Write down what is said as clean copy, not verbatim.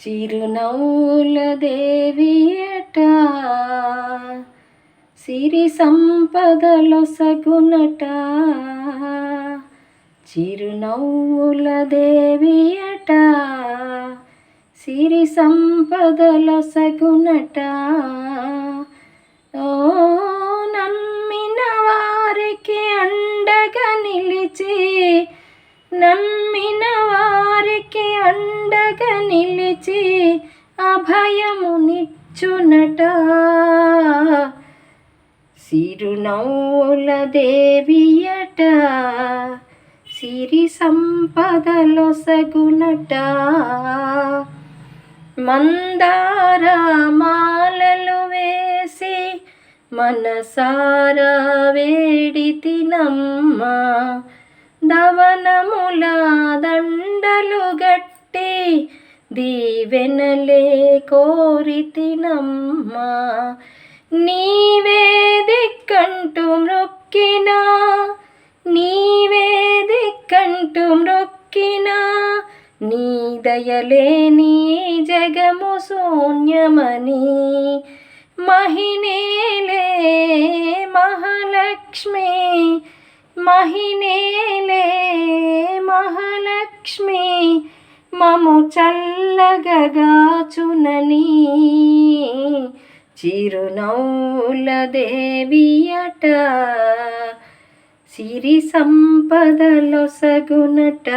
చిరునవ్వుల దేవియట సిరి సంపదలొసగునట. చిరునవ్వుల దేవియట సిరి సంపదలొసగునట. ఓ నమ్మిన వారికి అండగా నిలిచి, నమ్మిన వారికి అండగా నిలిచి అభయమునిచ్చునట. చిరునవ్వుల దేవియట సిరి సంపదలొసగునట. మందార మాలలు వేసి మనసారా వేడితినమ్మా. దవనముల దండలు గట్టి దీవెనలే కోరితినమ్మా. నీవే దిక్కంటూ మ్రొక్కినా, నీవే దిక్కంటూ మ్రొక్కినా, నీ దయలేని జగము శూన్యమని. మహినేలే మహాలక్ష్మి, మహినేలే మహాలక్ష్మి, మము చల్లగగాచునని. చిరునవ్వుల దేవియట సిరి సంపదలొసగునట.